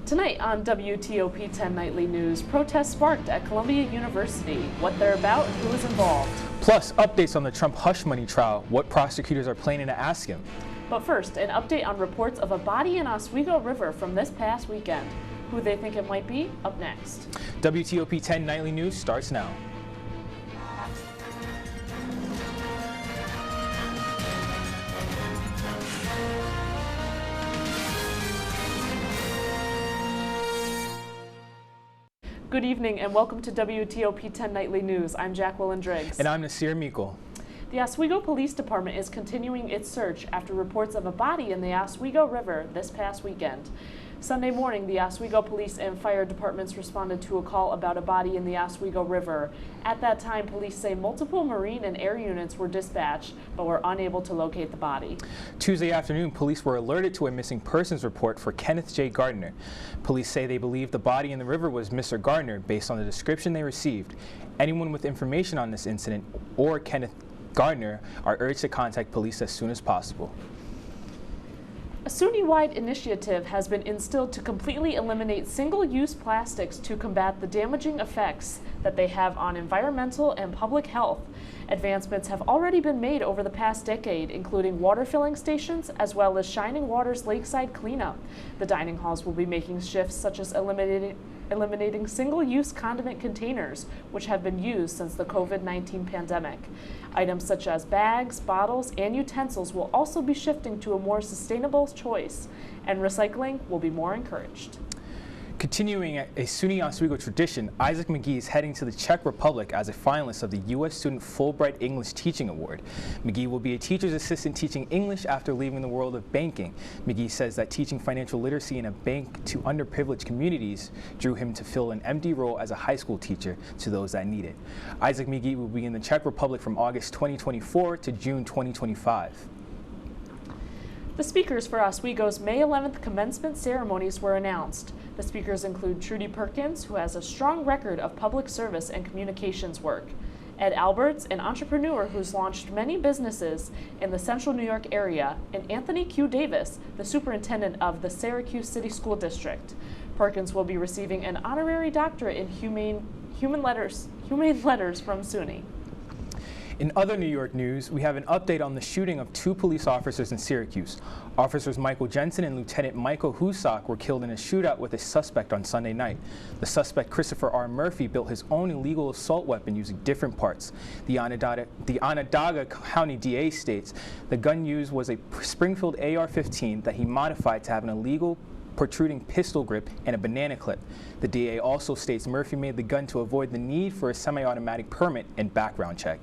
Tonight on WTOP-10 Nightly News, protests sparked at Columbia University. What they're about and who is involved. Plus, updates on the Trump hush money trial, what prosecutors are planning to ask him. But first, an update on reports of a body in Oswego River from this past weekend. Who they think it might be, up next. WTOP-10 Nightly News starts now. Good evening and welcome to WTOP-10 Nightly News. I'm Jacqueline Driggs. And I'm Nasir Meikle. The Oswego Police Department is continuing its search after reports of a body in the Oswego River this past weekend. Sunday morning, the Oswego Police and Fire Departments responded to a call about a body in the Oswego River. At that time, police say multiple Marine and air units were dispatched, but were unable to locate the body. Tuesday afternoon, police were alerted to a missing persons report for Kenneth J. Gardner. Police say they believe the body in the river was Mr. Gardner based on the description they received. Anyone with information on this incident or Kenneth Gardner are urged to contact police as soon as possible. A SUNY-wide initiative has been instilled to completely eliminate single-use plastics to combat the damaging effects that they have on environmental and public health. Advancements have already been made over the past decade, including water filling stations as well as Shining Waters lakeside cleanup. The dining halls will be making shifts such as eliminating single-use condiment containers, which have been used since the COVID-19 pandemic. Items such as bags, bottles, and utensils will also be shifting to a more sustainable choice, and recycling will be more encouraged. Continuing a SUNY Oswego tradition, Isaac McGee is heading to the Czech Republic as a finalist of the U.S. Student Fulbright English Teaching Award. McGee will be a teacher's assistant teaching English after leaving the world of banking. McGee says that teaching financial literacy in a bank to underprivileged communities drew him to fill an empty role as a high school teacher to those that need it. Isaac McGee will be in the Czech Republic from August 2024 to June 2025. The speakers for Oswego's May 11th commencement ceremonies were announced. The speakers include Trudy Perkins, who has a strong record of public service and communications work, Ed Alberts, an entrepreneur who's launched many businesses in the central New York area, and Anthony Q. Davis, the superintendent of the Syracuse City School District. Perkins will be receiving an honorary doctorate in humane letters from SUNY. In other New York news, we have an update on the shooting of two police officers in Syracuse. Officers Michael Jensen and Lieutenant Michael Husak were killed in a shootout with a suspect on Sunday night. The suspect, Christopher R. Murphy, built his own illegal assault weapon using different parts. The Onondaga County DA states the gun used was a Springfield AR-15 that he modified to have an illegal protruding pistol grip and a banana clip. The DA also states Murphy made the gun to avoid the need for a semi-automatic permit and background check.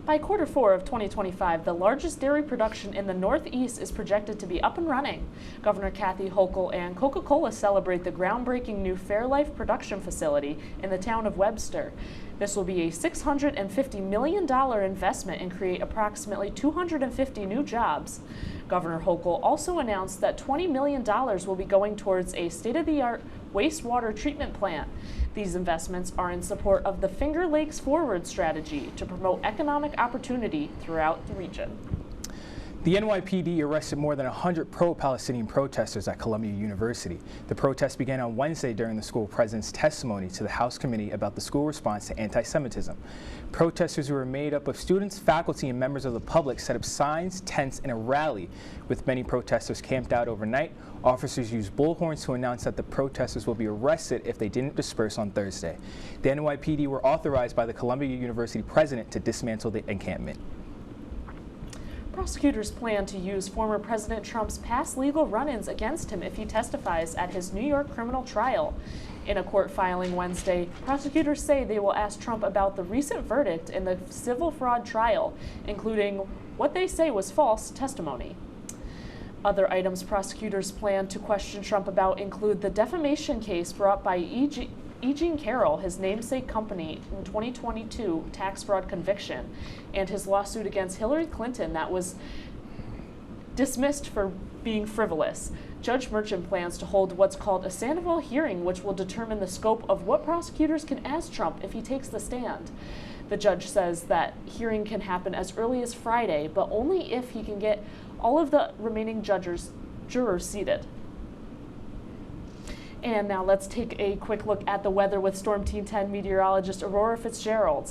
By Q4 of 2025, the largest dairy production in the Northeast is projected to be up and running. Governor Kathy Hochul and Coca-Cola celebrate the groundbreaking new Fairlife production facility in the town of Webster. This will be a $650 million investment and create approximately 250 new jobs. Governor Hochul also announced that $20 million will be going towards a state-of-the-art wastewater treatment plant. These investments are in support of the Finger Lakes Forward strategy to promote economic opportunity throughout the region. The NYPD arrested more than 100 pro-Palestinian protesters at Columbia University. The protest began on Wednesday during the school president's testimony to the House Committee about the school response to anti-Semitism. Protesters who were made up of students, faculty, and members of the public set up signs, tents, and a rally. With many protesters camped out overnight, officers used bullhorns to announce that the protesters will be arrested if they didn't disperse on Thursday. The NYPD were authorized by the Columbia University president to dismantle the encampment. Prosecutors plan to use former President Trump's past legal run-ins against him if he testifies at his New York criminal trial. In a court filing Wednesday, prosecutors say they will ask Trump about the recent verdict in the civil fraud trial, including what they say was false testimony. Other items prosecutors plan to question Trump about include the defamation case brought by E. Jean Carroll, his namesake company, in 2022 tax fraud conviction, and his lawsuit against Hillary Clinton that was dismissed for being frivolous. Judge Merchant plans to hold what's called a Sandoval hearing, which will determine the scope of what prosecutors can ask Trump if he takes the stand. The judge says that hearing can happen as early as Friday, but only if he can get all of the remaining jurors seated. And now let's take a quick look at the weather with Storm Team 10 meteorologist Aurora Fitzgerald.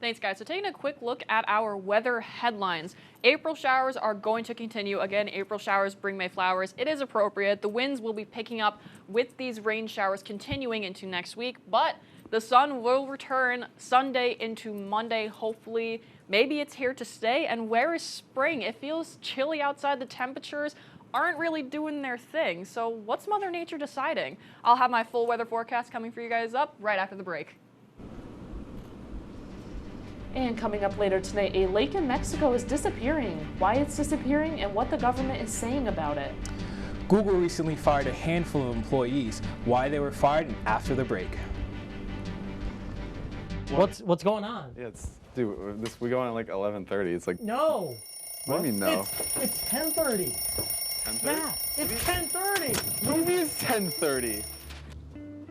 Thanks, guys. So taking a quick look at our weather headlines. April showers are going to continue. Again, April showers bring May flowers. It is appropriate. The winds will be picking up with these rain showers continuing into next week, but the sun will return Sunday into Monday, hopefully. Maybe it's here to stay. And where is spring? It feels chilly outside. The temperatures aren't really doing their thing. So what's Mother Nature deciding? I'll have my full weather forecast coming for you guys up right after the break. And coming up later tonight, a lake in Mexico is disappearing. Why it's disappearing and what the government is saying about it. Google recently fired a handful of employees. Why they were fired and after the break. What's going on? Yeah, dude, we go on at like 11:30. It's like, No. what do you mean no? It's 10:30. 10:30? Matt, it's 10:30. What do you mean it's 10:30?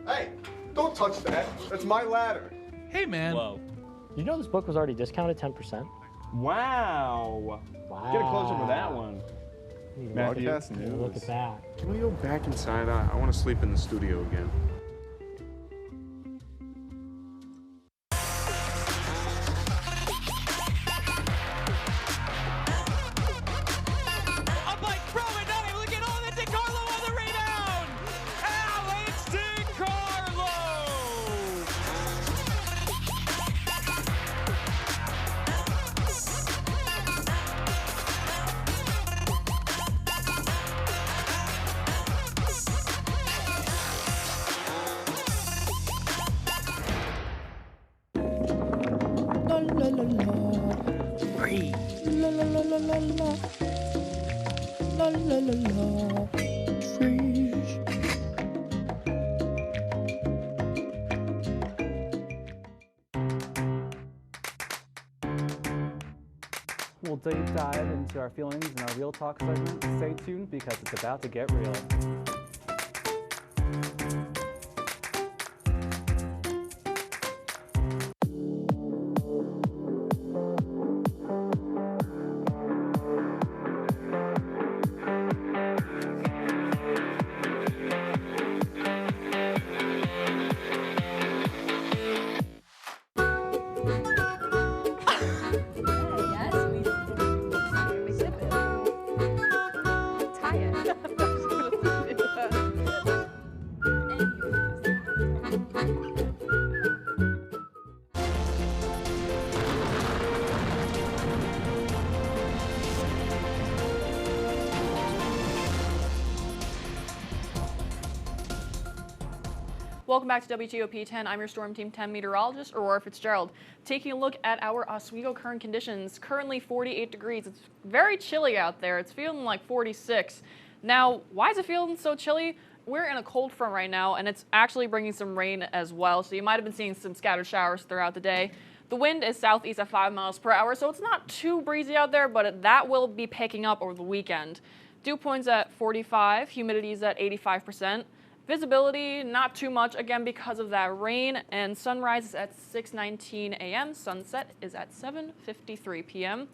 Hey, don't touch that. That's my ladder. Hey, man. Whoa. You know this book was already discounted 10%? Wow. Wow. Get a close up of that one. Matthew, Broadcast news. look at that. Can we go back inside? I want to sleep in the studio again. Up like throw it, not able to get on it. DeCarlo on the rebound. Alex DeCarlo. We'll deep dive into our feelings in our Real Talk segment. Stay tuned because it's about to get real. Welcome back to WTOP-10. I'm your Storm Team 10 meteorologist, Aurora Fitzgerald. Taking a look at our Oswego current conditions, currently 48 degrees. It's very chilly out there. It's feeling like 46. Now, why is it feeling so chilly? We're in a cold front right now, and it's actually bringing some rain as well, so you might have been seeing some scattered showers throughout the day. The wind is southeast at 5 miles per hour, so it's not too breezy out there, but that will be picking up over the weekend. Dew points at 45, humidity is at 85%. Visibility, not too much, again, because of that rain, and sunrise is at 6:19 a.m. Sunset is at 7:53 p.m.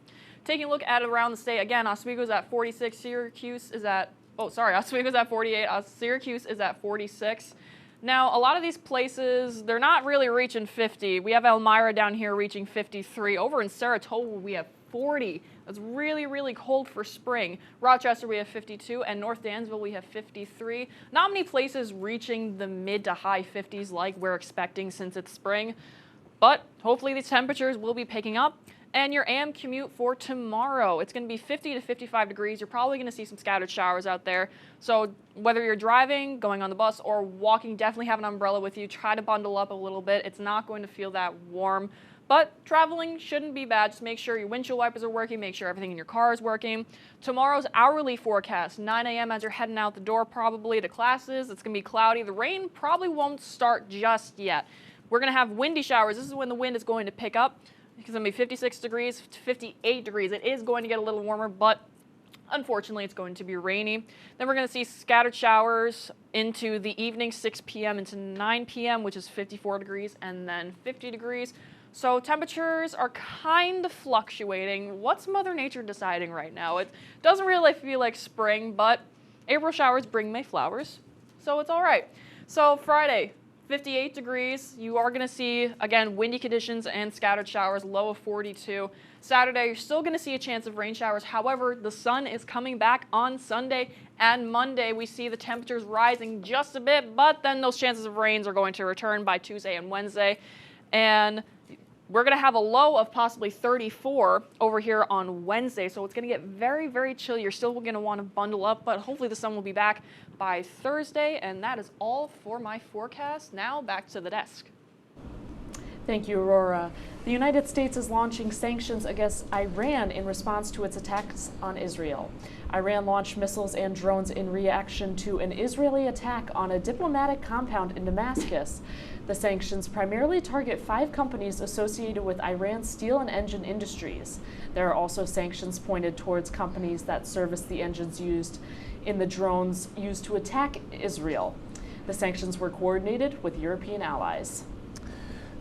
Taking a look at around the state, again, Oswego's at 46, Syracuse is at, Oswego's at 48, Syracuse is at 46. Now, a lot of these places, they're not really reaching 50. We have Elmira down here reaching 53. Over in Saratoga, we have 40. That's really, really cold for spring. Rochester, we have 52, and North Dansville, we have 53. Not many places reaching the mid to high 50s like we're expecting since it's spring, but hopefully these temperatures will be picking up. And your AM commute for tomorrow, it's going to be 50 to 55 degrees. You're probably going to see some scattered showers out there. So whether you're driving, going on the bus, or walking, definitely have an umbrella with you. Try to bundle up a little bit. It's not going to feel that warm. But traveling shouldn't be bad. Just make sure your windshield wipers are working. Make sure everything in your car is working. Tomorrow's hourly forecast, 9 a.m. as you're heading out the door probably to classes. It's going to be cloudy. The rain probably won't start just yet. We're going to have windy showers. This is when the wind is going to pick up. It's going to be 56 degrees to 58 degrees. It is going to get a little warmer, but unfortunately, it's going to be rainy. Then we're going to see scattered showers into the evening, 6 p.m. into 9 p.m., which is 54 degrees, and then 50 degrees. So temperatures are kind of fluctuating. What's Mother Nature deciding right now? It doesn't really feel like spring, but April showers bring May flowers, so it's all right. So Friday, 58 degrees. You are going to see, again, windy conditions and scattered showers, low of 42. Saturday, you're still going to see a chance of rain showers. However, the sun is coming back on Sunday and Monday. We see the temperatures rising just a bit, but then those chances of rains are going to return by Tuesday and Wednesday. And we're going to have a low of possibly 34 over here on Wednesday, so it's going to get very, very chilly. You're still going to want to bundle up, but hopefully the sun will be back by Thursday, and that is all for my forecast. Now back to the desk. Thank you, Aurora. The United States is launching sanctions against Iran in response to its attacks on Israel. Iran launched missiles and drones in reaction to an Israeli attack on a diplomatic compound in Damascus. The sanctions primarily target 5 companies associated with Iran's steel and engine industries. There are also sanctions pointed towards companies that service the engines used in the drones used to attack Israel. The sanctions were coordinated with European allies.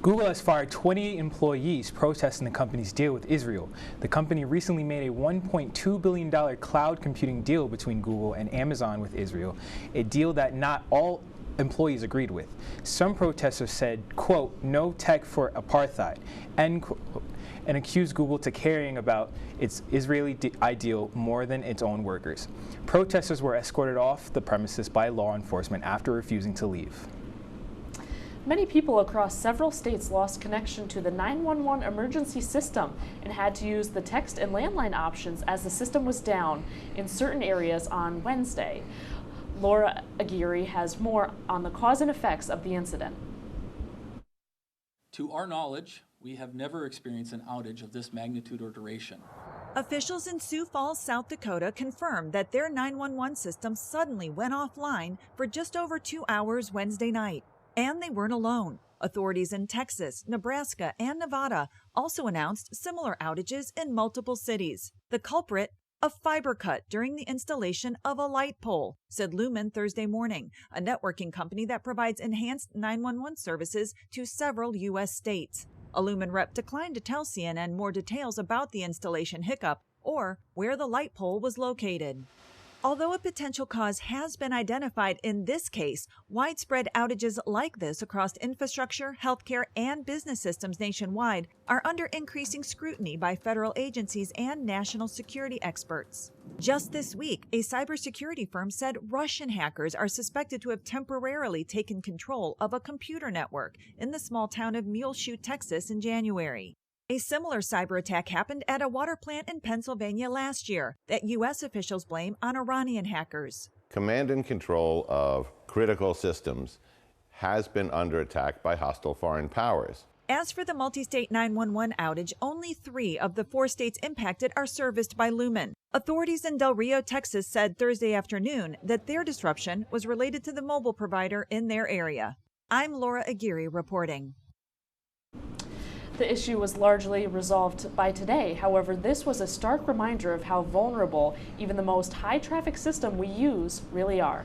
Google has fired 20 employees protesting the company's deal with Israel. The company recently made a $1.2 billion cloud computing deal between Google and Amazon with Israel, a deal that not all employees agreed with. Some protesters said, quote, "no tech for apartheid," end quote, and accused Google to caring about its Israeli ideal more than its own workers. Protesters were escorted off the premises by law enforcement after refusing to leave. Many people across several states lost connection to the 911 emergency system and had to use the text and landline options as the system was down in certain areas on Wednesday. Laura Aguirre has more on the cause and effects of the incident. To our knowledge, we have never experienced an outage of this magnitude or duration. Officials in Sioux Falls, South Dakota confirmed that their 911 system suddenly went offline for just over 2 hours Wednesday night. And they weren't alone. Authorities in Texas, Nebraska, and Nevada also announced similar outages in multiple cities. The culprit, a fiber cut during the installation of a light pole, said Lumen Thursday morning, a networking company that provides enhanced 911 services to several U.S. states. A Lumen rep declined to tell CNN more details about the installation hiccup or where the light pole was located. Although a potential cause has been identified in this case, widespread outages like this across infrastructure, healthcare, and business systems nationwide are under increasing scrutiny by federal agencies and national security experts. Just this week, a cybersecurity firm said Russian hackers are suspected to have temporarily taken control of a computer network in the small town of Muleshoe, Texas in January. A similar cyber attack happened at a water plant in Pennsylvania last year that U.S. officials blame on Iranian hackers. Command and control of critical systems has been under attack by hostile foreign powers. As for the multi-state 911 outage, only 3 of the 4 states impacted are serviced by Lumen. Authorities in Del Rio, Texas said Thursday afternoon that their disruption was related to the mobile provider in their area. I'm Laura Aguirre reporting. The issue was largely resolved by today. However, this was a stark reminder of how vulnerable even the most high-traffic system we use really are.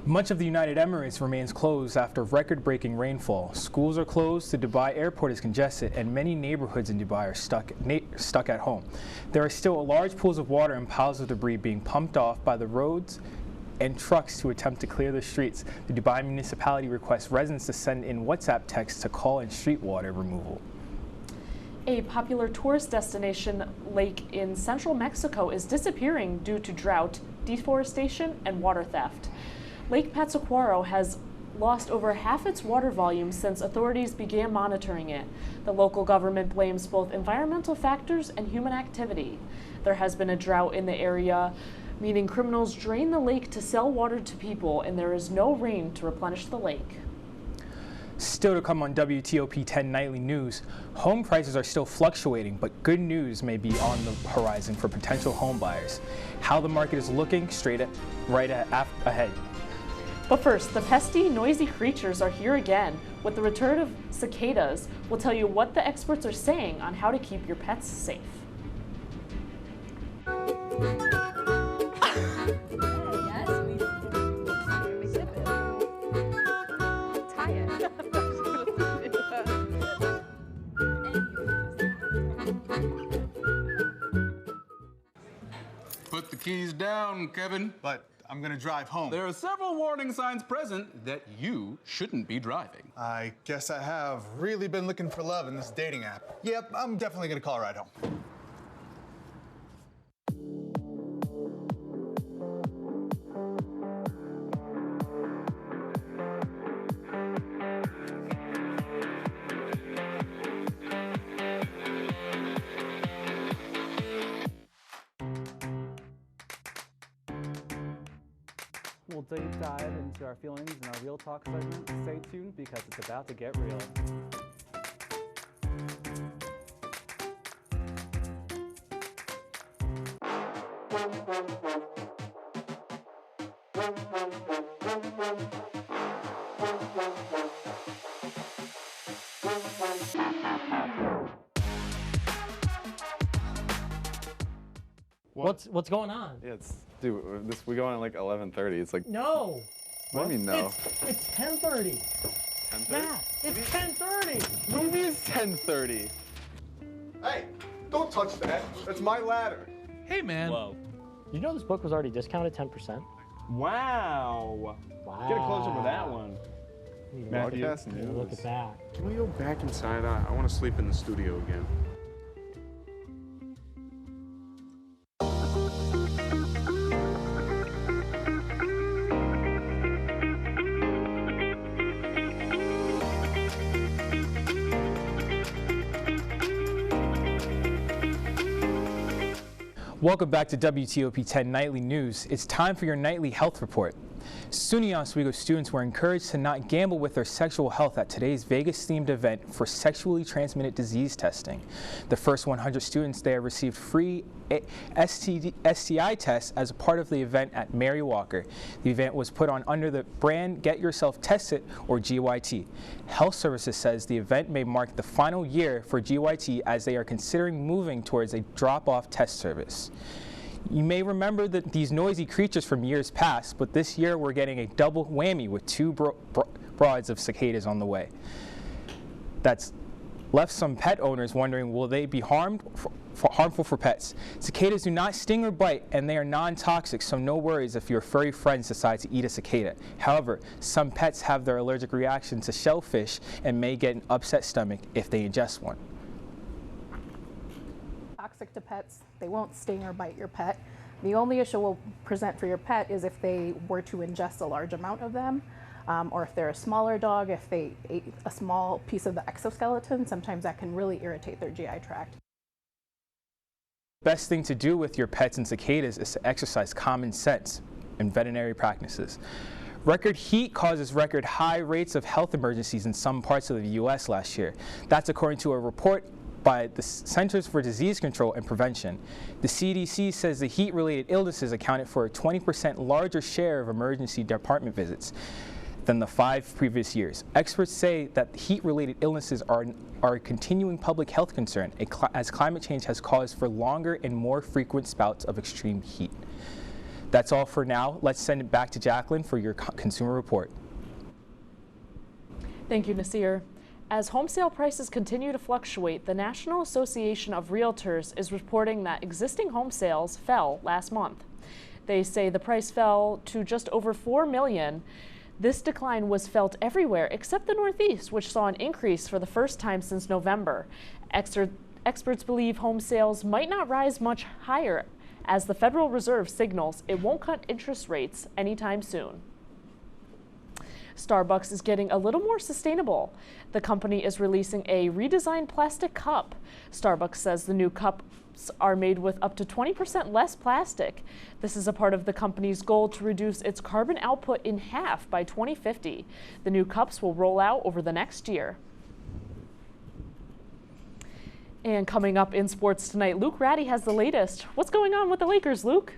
Much of the United Emirates remains closed after record-breaking rainfall. Schools are closed, the Dubai airport is congested, and many neighborhoods in Dubai are stuck at home. There are still large pools of water and piles of debris being pumped off by the roads and trucks to attempt to clear the streets. The Dubai municipality requests residents to send in WhatsApp texts to call in street water removal. A popular tourist destination lake in central Mexico is disappearing due to drought, deforestation, and water theft. Lake Pátzcuaro has lost over half its water volume since authorities began monitoring it. The local government blames both environmental factors and human activity. There has been a drought in the area, meaning criminals drain the lake to sell water to people, and there is no rain to replenish the lake. Still to come on WTOP-10 Nightly News, home prices are still fluctuating, but good news may be on the horizon for potential home buyers. How the market is looking ahead. But first, the pesky, noisy creatures are here again. With the return of cicadas, we'll tell you what the experts are saying on how to keep your pets safe. Put the keys down, Kevin. But I'm gonna drive home. There are several warning signs present that you shouldn't be driving. I guess I have really been looking for love in this dating app. Yep, I'm definitely gonna call a ride home. We'll deep dive into our feelings in our Real Talk segment. Stay tuned because it's about to get real. What's going on? Yeah, dude, we go on at like 11:30. It's like. No. What do you mean no? It's 10:30. 10:30? Yeah, it's 10:30. What do you mean it's 10:30? Hey, don't touch that. That's my ladder. Hey, man. Whoa. You know this book was already discounted 10%? Wow. Wow. Get a close-up of that one. Matthew, Broadcast news. Look at that. can we go back inside? I want to sleep in the studio again. Welcome back to WTOP-10 Nightly News. It's time for your nightly health report. SUNY Oswego students were encouraged to not gamble with their sexual health at today's Vegas-themed event for sexually transmitted disease testing. The first 100 students there received free STI tests as a part of the event at Mary Walker. The event was put on under the brand Get Yourself Tested, or GYT. Health Services says the event may mark the final year for GYT as they are considering moving towards a drop-off test service. You may remember these noisy creatures from years past, but this year we're getting a double whammy with two broads of cicadas on the way. That's left some pet owners wondering, will they be harmful for pets? Cicadas do not sting or bite, and they are non-toxic, so no worries if your furry friends decide to eat a cicada. However, some pets have their allergic reaction to shellfish and may get an upset stomach if they ingest one. Toxic to pets. They won't sting or bite your pet. The only issue will present for your pet is if they were to ingest a large amount of them, or if they're a smaller dog, if they ate a small piece of the exoskeleton, sometimes that can really irritate their GI tract. Best thing to do with your pets and cicadas is to exercise common sense in veterinary practices. Record heat causes record high rates of health emergencies in some parts of the U.S. last year. That's according to a report by the Centers for Disease Control and Prevention. The CDC says the heat-related illnesses accounted for a 20% larger share of emergency department visits than the 5 previous years. Experts say that heat-related illnesses are a continuing public health concern as climate change has caused for longer and more frequent spouts of extreme heat. That's all for now. Let's send it back to Jacqueline for your consumer report. Thank you, Nasir. As home sale prices continue to fluctuate, the National Association of Realtors is reporting that existing home sales fell last month. They say the price fell to just over $4 million. This decline was felt everywhere except the Northeast, which saw an increase for the first time since November. Experts believe home sales might not rise much higher as the Federal Reserve signals it won't cut interest rates anytime soon. Starbucks is getting a little more sustainable. The company is releasing a redesigned plastic cup. Starbucks says the new cups are made with up to 20% less plastic. This is a part of the company's goal to reduce its carbon output in half by 2050. The new cups will roll out over the next year. And coming up in sports tonight, Luke Ratty has the latest. What's going on with the Lakers, Luke?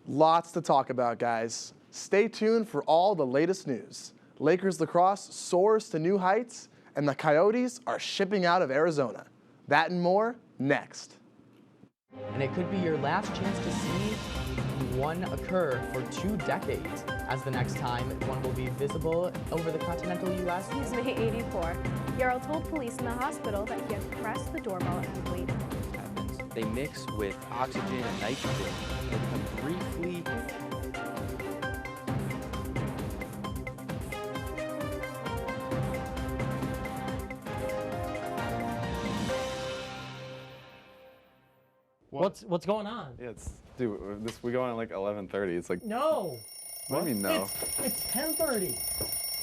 Lots to talk about, guys. Stay tuned for all the latest news. Lakers lacrosse soars to new heights, and the Coyotes are shipping out of Arizona. That and more next. And it could be your last chance to see one occur for 2 decades, as the next time one will be visible over the continental U.S. He's May 84. Yarrow told police in the hospital that he had pressed the doorbell and waited. They mix with oxygen and nitrogen and become briefly What's going on? Yeah, dude, we go on at like 11:30. It's like. No. What do you mean no? It's 10:30.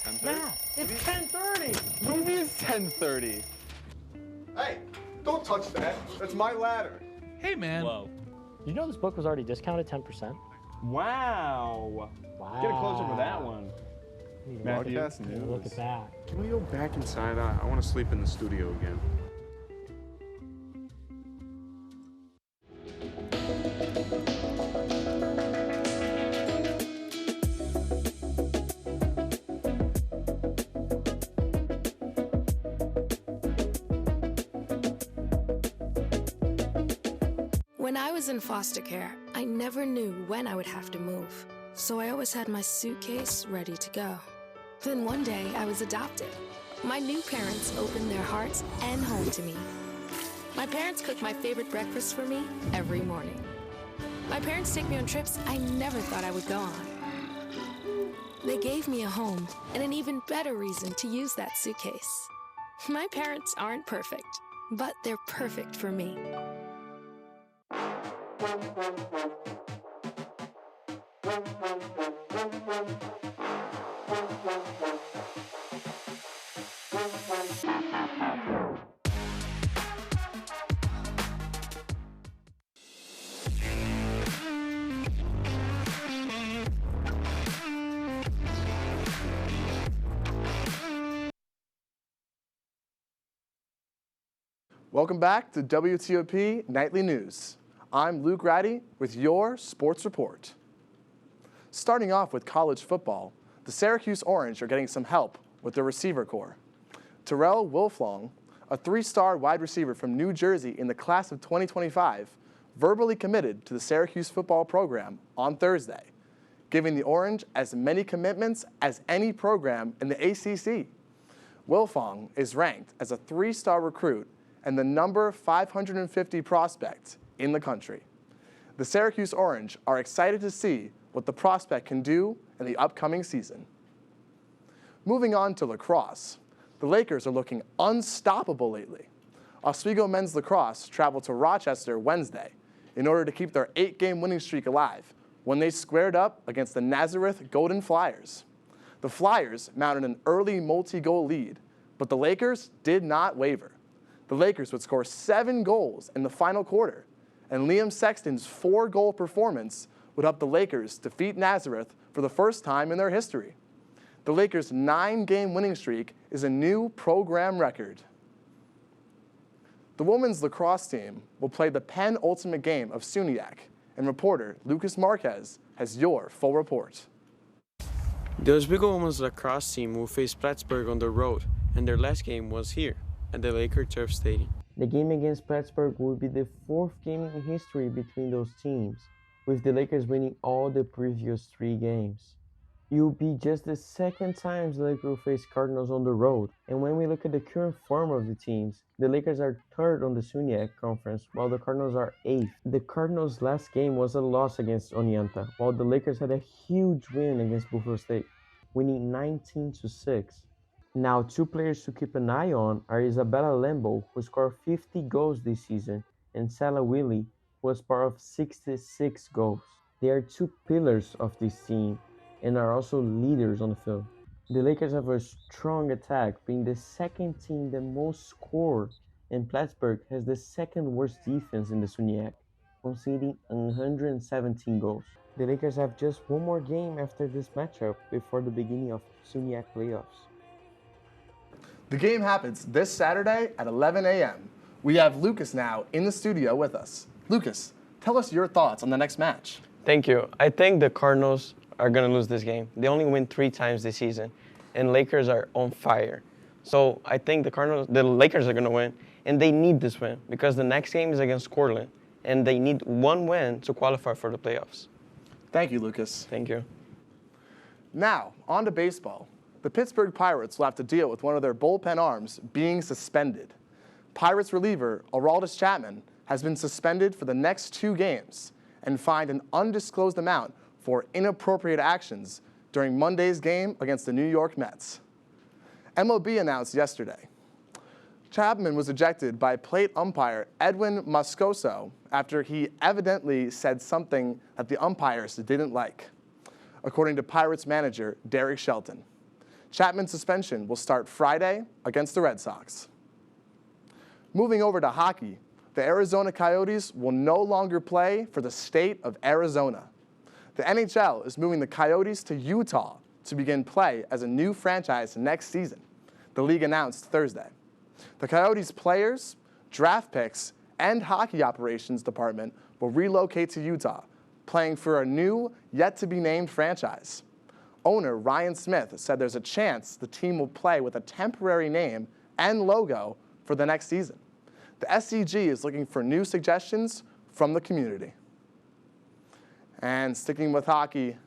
10:30? Matt, it's 10:30. What do you mean it's 10:30? Hey, don't touch that. That's my ladder. Hey, man. Whoa. You know this book was already discounted 10%? Wow. Get a closer for that one. Broadcast news. Look at that. Can we go back inside? I want to sleep in the studio again. When I was in foster care, I never knew when I would have to move, so I always had my suitcase ready to go. Then one day, I was adopted. My new parents opened their hearts and home to me. My parents cook my favorite breakfast for me every morning. My parents take me on trips I never thought I would go on. They gave me a home and an even better reason to use that suitcase. My parents aren't perfect, but they're perfect for me. Welcome back to WTOP Nightly News. I'm Luke Ratty with your sports report. Starting off with college football, the Syracuse Orange are getting some help with their receiver corps. Terrell Wilflong, a three-star wide receiver from New Jersey in the class of 2025, verbally committed to the Syracuse football program on Thursday, giving the Orange as many commitments as any program in the ACC. Wilfong is ranked as a three-star recruit and the number 550 prospect in the country. The Syracuse Orange are excited to see what the prospect can do in the upcoming season. Moving on to lacrosse, the Lakers are looking unstoppable lately. Oswego men's lacrosse traveled to Rochester Wednesday in order to keep their 8-game winning streak alive when they squared up against the Nazareth Golden Flyers. The Flyers mounted an early multi-goal lead, but the Lakers did not waver. The Lakers would score 7 goals in the final quarter, and Liam Sexton's 4-goal performance would help the Lakers defeat Nazareth for the first time in their history. The Lakers' 9-game winning streak is a new program record. The women's lacrosse team will play the penultimate game of SUNYAC, and reporter Lucas Marquez has your full report. The Oswego women's lacrosse team will face Plattsburgh on the road, and their last game was here at the Laker Turf Stadium. The game against Plattsburgh will be the 4th game in history between those teams, with the Lakers winning all the previous 3 games. It will be just the 2nd time the Lakers will face Cardinals on the road, and when we look at the current form of the teams, the Lakers are 3rd on the SUNYAC conference, while the Cardinals are 8th. The Cardinals' last game was a loss against Oneonta, while the Lakers had a huge win against Buffalo State, winning 19-6. Now, 2 players to keep an eye on are Isabella Lembo, who scored 50 goals this season, and Sala Willie, who was part of 66 goals. They are 2 pillars of this team and are also leaders on the field. The Lakers have a strong attack, being the 2nd team that most scored, and Plattsburgh has the 2nd worst defense in the SUNYAC, conceding 117 goals. The Lakers have just 1 more game after this matchup before the beginning of SUNYAC playoffs. The game happens this Saturday at 11 a.m. We have Lucas now in the studio with us. Lucas, tell us your thoughts on the next match. Thank you. I think the Cardinals are going to lose this game. They only win 3 times this season, and Lakers are on fire. So I think the Lakers are going to win, and they need this win because the next game is against Cortland, and they need 1 win to qualify for the playoffs. Thank you, Lucas. Thank you. Now, on to baseball. The Pittsburgh Pirates will have to deal with one of their bullpen arms being suspended. Pirates reliever Aroldis Chapman has been suspended for the next 2 games and fined an undisclosed amount for inappropriate actions during Monday's game against the New York Mets. MLB announced yesterday. Chapman was ejected by plate umpire Edwin Moscoso after he evidently said something that the umpires didn't like, according to Pirates manager Derek Shelton. Chapman's suspension will start Friday against the Red Sox. Moving over to hockey, the Arizona Coyotes will no longer play for the state of Arizona. The NHL is moving the Coyotes to Utah to begin play as a new franchise next season, the league announced Thursday. The Coyotes players, draft picks, and hockey operations department will relocate to Utah, playing for a new, yet-to-be-named franchise. Owner Ryan Smith said there's a chance the team will play with a temporary name and logo for the next season. The SCG is looking for new suggestions from the community. And sticking with hockey,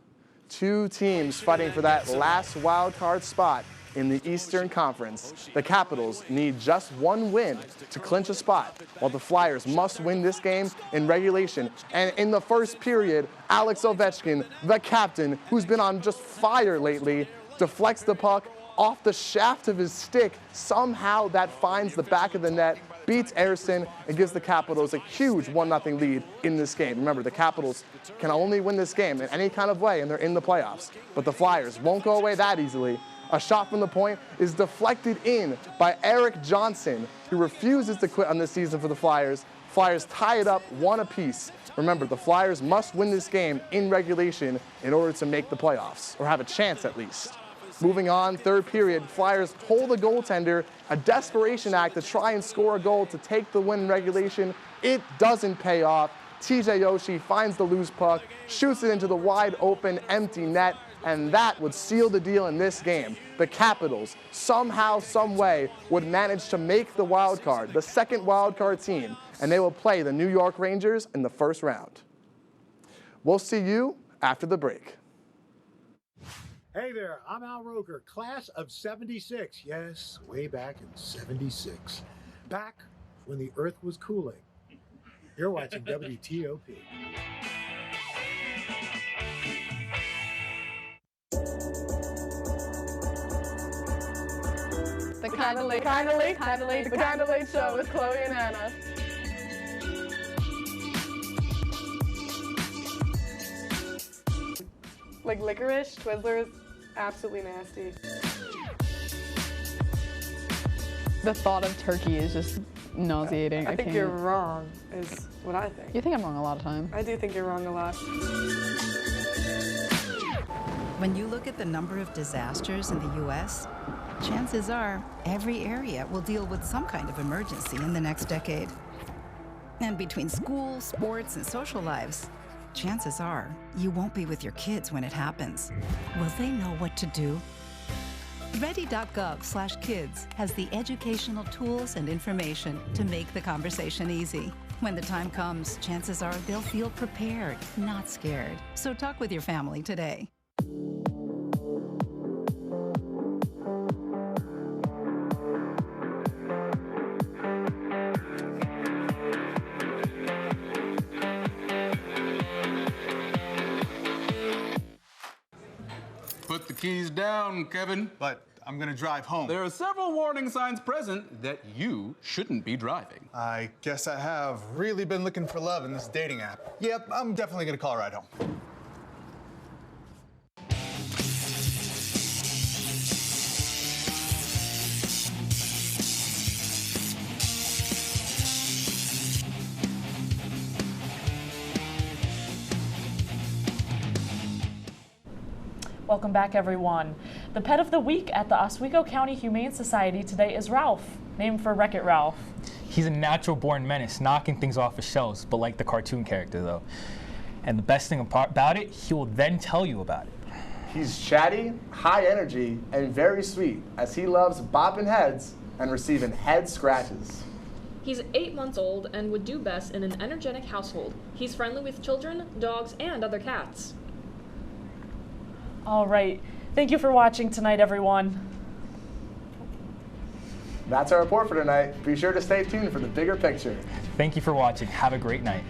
two teams fighting for that last wild card spot in the Eastern Conference. The Capitals need just one win to clinch a spot, while the Flyers must win this game in regulation. And in the first period, Alex Ovechkin, the captain, who's been on just fire lately, deflects the puck off the shaft of his stick. Somehow that finds the back of the net, beats Ayrton, and gives the Capitals a huge 1-0 lead in this game. Remember, the Capitals can only win this game in any kind of way, and they're in the playoffs. But the Flyers won't go away that easily. A shot from the point is deflected in by Eric Johnson, who refuses to quit on this season for the Flyers. Flyers tie it up 1 apiece. Remember, the Flyers must win this game in regulation in order to make the playoffs, or have a chance at least. Moving on, third period, Flyers hold the goaltender, a desperation act to try and score a goal to take the win in regulation. It doesn't pay off. TJ Oshie finds the loose puck, shoots it into the wide open, empty net, and that would seal the deal in this game. The Capitals, somehow, some way, would manage to make the wild card, the second wild card team, and they will play the New York Rangers in the first round. We'll see you after the break. Hey there, I'm Al Roker, class of 76. Yes, way back in 76. Back when the Earth was cooling. You're watching WTOP. The Kinda Late Show with Chloe and Anna. Like licorice, Twizzlers, absolutely nasty. The thought of turkey is just nauseating. I think you're wrong, is what I think. You think I'm wrong a lot of time. I do think you're wrong a lot. When you look at the number of disasters in the U.S., chances are every area will deal with some kind of emergency in the next decade. And between school, sports, and social lives, chances are you won't be with your kids when it happens. Will they know what to do? Ready.gov/kids has the educational tools and information to make the conversation easy. When the time comes, chances are they'll feel prepared, not scared. So talk with your family today. Put the keys down, Kevin. But I'm gonna drive home. There are several warning signs present that you shouldn't be driving. I guess I have really been looking for love in this dating app. Yep, I'm definitely gonna call a ride home. Welcome back, everyone. The pet of the week at the Oswego County Humane Society today is Ralph, named for Wreck-It Ralph. He's a natural-born menace, knocking things off his shelves, but like the cartoon character, though. And the best thing about it, he will then tell you about it. He's chatty, high energy, and very sweet, as he loves bopping heads and receiving head scratches. He's 8 months old and would do best in an energetic household. He's friendly with children, dogs, and other cats. All right. Thank you for watching tonight, everyone. That's our report for tonight. Be sure to stay tuned for the bigger picture. Thank you for watching. Have a great night.